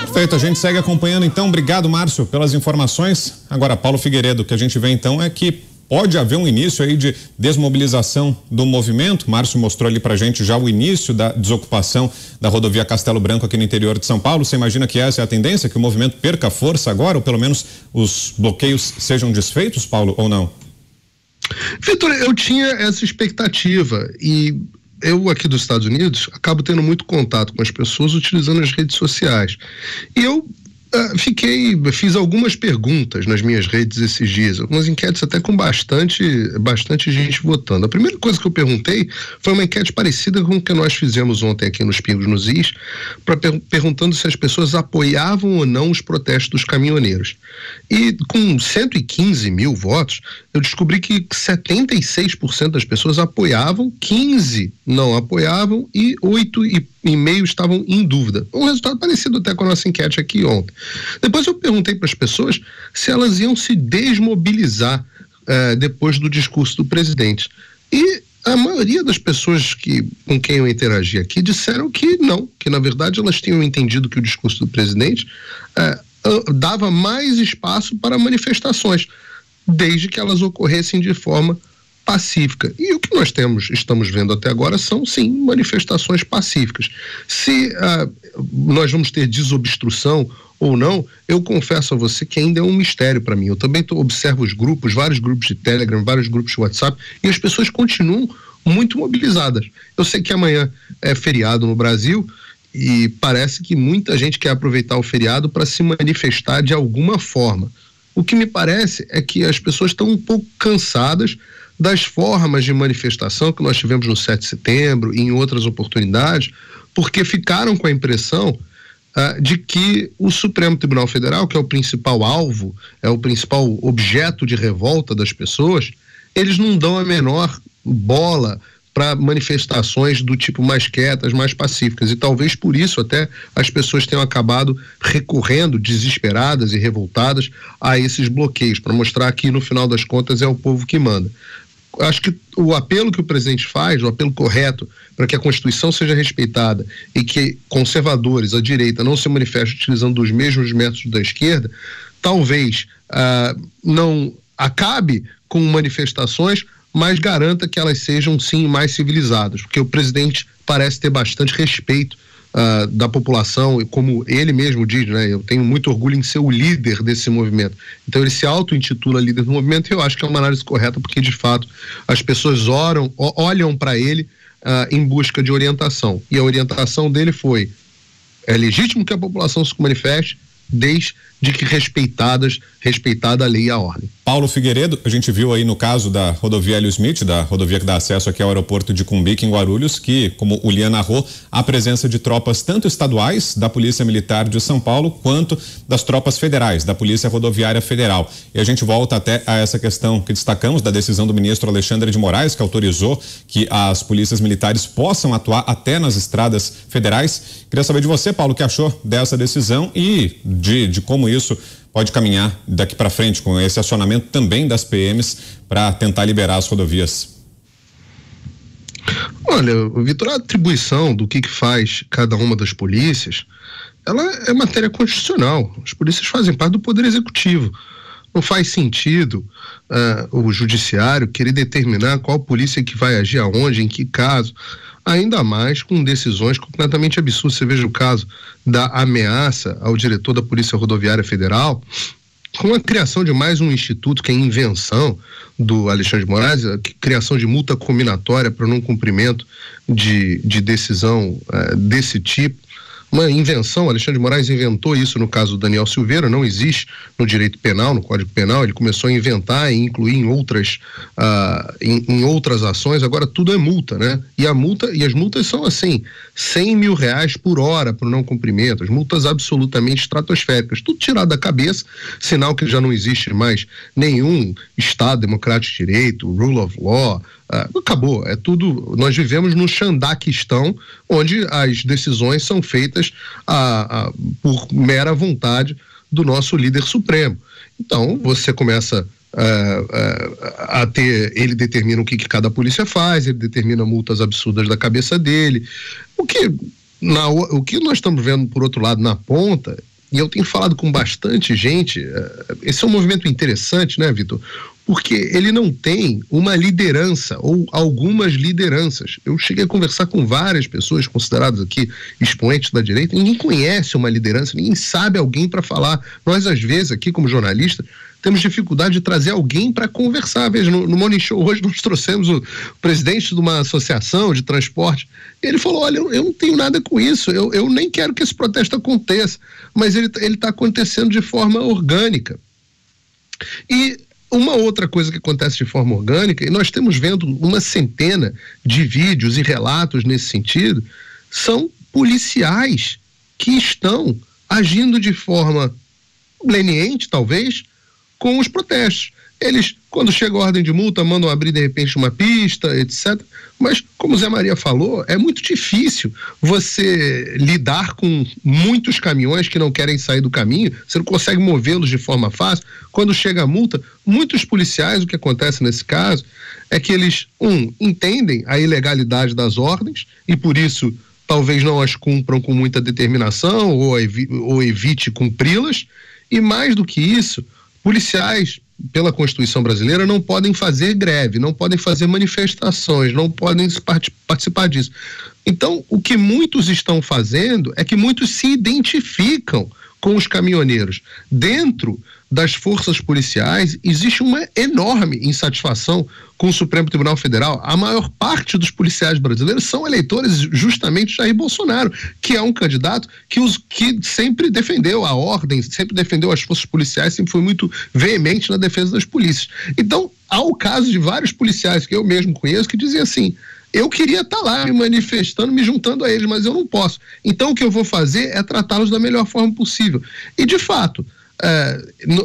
Perfeito, a gente segue acompanhando então. Obrigado, Márcio, pelas informações. Agora, Paulo Figueiredo, o que a gente vê então é que pode haver um início aí de desmobilização do movimento. Márcio mostrou ali pra gente já o início da desocupação da rodovia Castelo Branco aqui no interior de São Paulo. Você imagina que essa é a tendência, que o movimento perca força agora, ou pelo menos os bloqueios sejam desfeitos, Paulo, ou não? Vitor, eu tinha essa expectativa e eu aqui dos Estados Unidos acabo tendo muito contato com as pessoas utilizando as redes sociais. E eu fiz algumas perguntas nas minhas redes esses dias, algumas enquetes até com bastante gente votando. A primeira coisa que eu perguntei foi uma enquete parecida com o que nós fizemos ontem aqui nos Pingos nos Is, perguntando se as pessoas apoiavam ou não os protestos dos caminhoneiros. E com 115 mil votos, eu descobri que 76% das pessoas apoiavam, 15% não apoiavam e 8,5% estavam em dúvida. Um resultado parecido até com a nossa enquete aqui ontem. Depois eu perguntei para as pessoas se elas iam se desmobilizar depois do discurso do presidente. E a maioria das pessoas com quem eu interagi aqui disseram que não, que na verdade elas tinham entendido que o discurso do presidente dava mais espaço para manifestações, desde que elas ocorressem de forma pacífica. E o que nós estamos vendo até agora são, sim, manifestações pacíficas. Se nós vamos ter desobstrução ou não, eu confesso a você que ainda é um mistério para mim. Eu também observo os grupos, vários grupos de Telegram, vários grupos de WhatsApp, e as pessoas continuam muito mobilizadas. Eu sei que amanhã é feriado no Brasil e parece que muita gente quer aproveitar o feriado para se manifestar de alguma forma. O que me parece é que as pessoas estão um pouco cansadas das formas de manifestação que nós tivemos no 7 de setembro e em outras oportunidades, porque ficaram com a impressão de que o Supremo Tribunal Federal, que é o principal alvo, é o principal objeto de revolta das pessoas, eles não dão a menor bola para manifestações do tipo mais quietas, mais pacíficas, e talvez por isso até as pessoas tenham acabado recorrendo desesperadas e revoltadas a esses bloqueios, para mostrar que no final das contas é o povo que manda. Acho que o apelo que o presidente faz, o apelo correto para que a Constituição seja respeitada e que conservadores, a direita, não se manifestem utilizando os mesmos métodos da esquerda, talvez não acabe com manifestações, mas garanta que elas sejam, sim, mais civilizadas, porque o presidente parece ter bastante respeito da população, e como ele mesmo diz, né, eu tenho muito orgulho em ser o líder desse movimento. Então ele se auto-intitula líder do movimento, e eu acho que é uma análise correta, porque de fato as pessoas olham para ele em busca de orientação, e a orientação dele foi: é legítimo que a população se manifeste, desde que respeitada a lei e a ordem. Paulo Figueiredo, a gente viu aí no caso da rodovia Hélio Smith, da rodovia que dá acesso aqui ao aeroporto de Cumbica, em Guarulhos, que, como o Lian narrou, a presença de tropas tanto estaduais da Polícia Militar de São Paulo, quanto das tropas federais, da Polícia Rodoviária Federal. E a gente volta até a essa questão que destacamos da decisão do ministro Alexandre de Moraes, que autorizou que as polícias militares possam atuar até nas estradas federais. Queria saber de você, Paulo, o que achou dessa decisão e de como isso pode caminhar daqui para frente com esse acionamento também das PMs para tentar liberar as rodovias. Olha, Vitor, a atribuição do que faz cada uma das polícias, ela é matéria constitucional. As polícias fazem parte do Poder Executivo. Não faz sentido o judiciário querer determinar qual polícia que vai agir aonde, em que caso, ainda mais com decisões completamente absurdas. Você veja o caso da ameaça ao diretor da Polícia Rodoviária Federal, com a criação de mais um instituto, que é a invenção do Alexandre de Moraes, a criação de multa combinatória para não cumprimento de decisão desse tipo. Uma invenção, Alexandre de Moraes inventou isso no caso do Daniel Silveira, não existe no direito penal, no Código Penal, ele começou a inventar e incluir em outras ações, agora tudo é multa, né? E as multas são assim, R$100 mil por hora para o não cumprimento, as multas absolutamente estratosféricas, tudo tirado da cabeça, sinal que já não existe mais nenhum Estado democrático de direito, rule of law. Acabou, é tudo. Nós vivemos no Xandaquistão, onde as decisões são feitas por mera vontade do nosso líder supremo. Então você começa a ter, ele determina o que cada polícia faz, ele determina multas absurdas da cabeça dele, o que o que nós estamos vendo, por outro lado, na ponta, e eu tenho falado com bastante gente, esse é um movimento interessante, né, Vitor? Porque ele não tem uma liderança ou algumas lideranças. Eu cheguei a conversar com várias pessoas consideradas aqui expoentes da direita, ninguém conhece uma liderança, ninguém sabe alguém para falar. Nós, às vezes, aqui como jornalistas, temos dificuldade de trazer alguém para conversar. Veja, no Morning Show hoje nós trouxemos o presidente de uma associação de transporte. Ele falou, olha, eu não tenho nada com isso, eu nem quero que esse protesto aconteça, mas ele está acontecendo de forma orgânica. E uma outra coisa que acontece de forma orgânica, e nós estamos vendo uma centena de vídeos e relatos nesse sentido, são policiais que estão agindo de forma leniente, talvez, com os protestos. Eles, quando chega a ordem de multa, mandam abrir de repente uma pista, etc. Mas, como o Zé Maria falou, é muito difícil você lidar com muitos caminhões que não querem sair do caminho, você não consegue movê-los de forma fácil. Quando chega a multa, muitos policiais, o que acontece nesse caso, é que eles, entendem a ilegalidade das ordens e por isso talvez não as cumpram com muita determinação ou evite cumpri-las, e mais do que isso, policiais, pela Constituição brasileira, não podem fazer greve, não podem fazer manifestações, não podem participar disso. Então, o que muitos estão fazendo é que muitos se identificam com os caminhoneiros. Dentro das forças policiais, existe uma enorme insatisfação com o Supremo Tribunal Federal. A maior parte dos policiais brasileiros são eleitores justamente de Jair Bolsonaro, que é um candidato que sempre defendeu a ordem, sempre defendeu as forças policiais, sempre foi muito veemente na defesa das polícias. Então, há o caso de vários policiais que eu mesmo conheço que diziam assim, eu queria estar lá me manifestando, me juntando a eles, mas eu não posso. Então, o que eu vou fazer é tratá-los da melhor forma possível. E, de fato,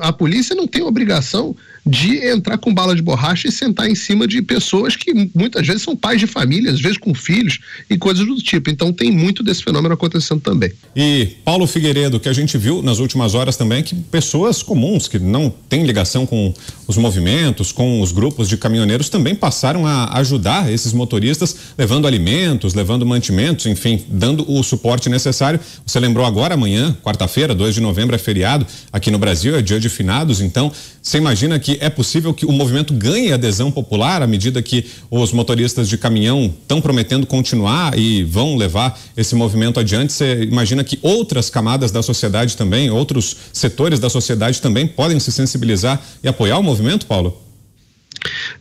a polícia não tem obrigação de entrar com bala de borracha e sentar em cima de pessoas que muitas vezes são pais de família, às vezes com filhos e coisas do tipo. Então tem muito desse fenômeno acontecendo também. E Paulo Figueiredo, que a gente viu nas últimas horas também, que pessoas comuns que não têm ligação com os movimentos, com os grupos de caminhoneiros, também passaram a ajudar esses motoristas, levando alimentos, levando mantimentos, enfim, dando o suporte necessário. Você lembrou agora, amanhã, quarta-feira, 2 de novembro, é feriado aqui no Brasil, é dia de finados, então você imagina que é possível que o movimento ganhe adesão popular à medida que os motoristas de caminhão estão prometendo continuar e vão levar esse movimento adiante? Você imagina que outras camadas da sociedade também, outros setores da sociedade também podem se sensibilizar e apoiar o movimento, Paulo?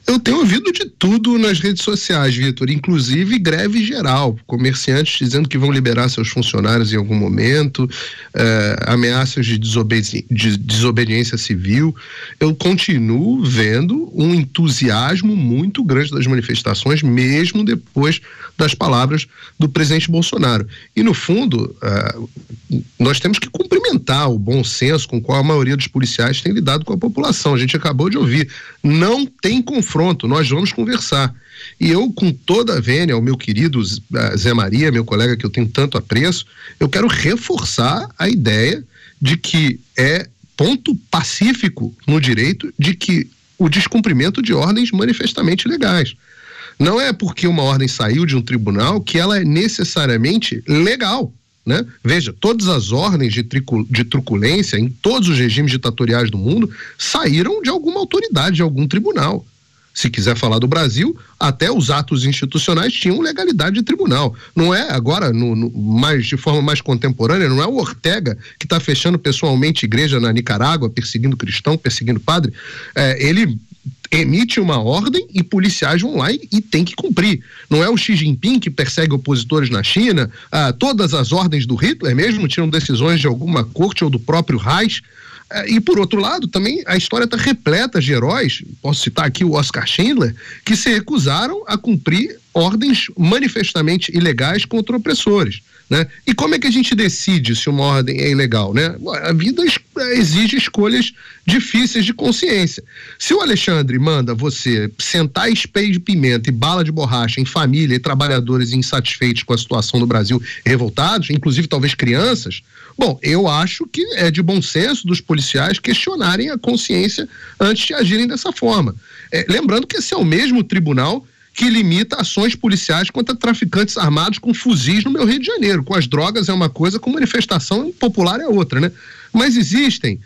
Eu tenho ouvido de tudo nas redes sociais, Vitor, inclusive greve geral, comerciantes dizendo que vão liberar seus funcionários em algum momento, ameaças de desobediência civil. Eu continuo vendo um entusiasmo muito grande das manifestações, mesmo depois das palavras do presidente Bolsonaro. E, no fundo, nós temos que cumprimentar o bom senso com o qual a maioria dos policiais tem lidado com a população. A gente acabou de ouvir, não tem confronto, nós vamos conversar. E eu, com toda a vênia ao meu querido Zé Maria, meu colega que eu tenho tanto apreço, eu quero reforçar a ideia de que é ponto pacífico no direito de que o descumprimento de ordens manifestamente legais. Não é porque uma ordem saiu de um tribunal que ela é necessariamente legal, né? Veja, todas as ordens de truculência em todos os regimes ditatoriais do mundo saíram de alguma autoridade, de algum tribunal. Se quiser falar do Brasil, até os atos institucionais tinham legalidade de tribunal. Não é agora, de forma mais contemporânea, não é o Ortega que está fechando pessoalmente igreja na Nicarágua, perseguindo cristão, perseguindo padre. Ele emite uma ordem e policiais vão lá e tem que cumprir. Não é o Xi Jinping que persegue opositores na China. Todas as ordens do Hitler mesmo tinham decisões de alguma corte ou do próprio Reich. E, por outro lado, também a história está repleta de heróis, posso citar aqui o Oscar Schindler, que se recusaram a cumprir ordens manifestamente ilegais contra opressores, né? E como é que a gente decide se uma ordem é ilegal, né? A vida exige escolhas difíceis de consciência. Se o Alexandre manda você sentar espelho de pimenta e bala de borracha em família e trabalhadores insatisfeitos com a situação do Brasil, revoltados, inclusive talvez crianças, bom, eu acho que é de bom senso dos policiais questionarem a consciência antes de agirem dessa forma. Lembrando que esse é o mesmo tribunal que limita ações policiais contra traficantes armados com fuzis no meu Rio de Janeiro. Com as drogas é uma coisa, com manifestação popular é outra, né? Mas existem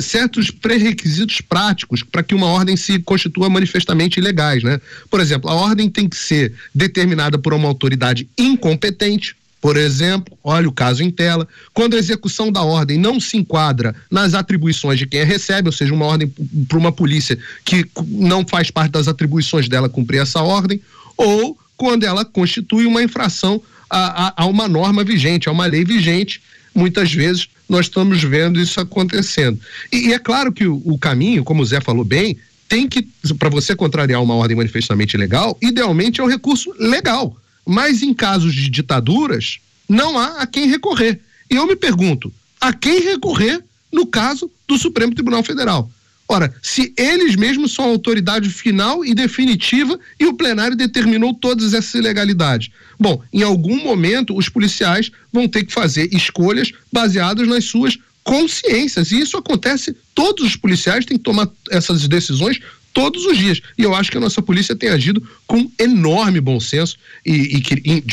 certos pré-requisitos práticos para que uma ordem se constitua manifestamente ilegais, né? Por exemplo, a ordem tem que ser determinada por uma autoridade incompetente. Por exemplo, olha o caso em tela, quando a execução da ordem não se enquadra nas atribuições de quem a recebe, ou seja, uma ordem para uma polícia que não faz parte das atribuições dela cumprir essa ordem, ou quando ela constitui uma infração a uma norma vigente, a uma lei vigente. Muitas vezes nós estamos vendo isso acontecendo. E é claro que o caminho, como o Zé falou bem, tem que, para você contrariar uma ordem manifestamente ilegal, idealmente é um recurso legal. Mas em casos de ditaduras, não há a quem recorrer. E eu me pergunto, a quem recorrer no caso do Supremo Tribunal Federal? Ora, se eles mesmos são a autoridade final e definitiva e o plenário determinou todas essas ilegalidades. Bom, em algum momento os policiais vão ter que fazer escolhas baseadas nas suas consciências. E isso acontece, todos os policiais têm que tomar essas decisões todos os dias. E eu acho que a nossa polícia tem agido com enorme bom senso e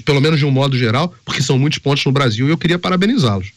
pelo menos de um modo geral, porque são muitos pontos no Brasil e eu queria parabenizá-los.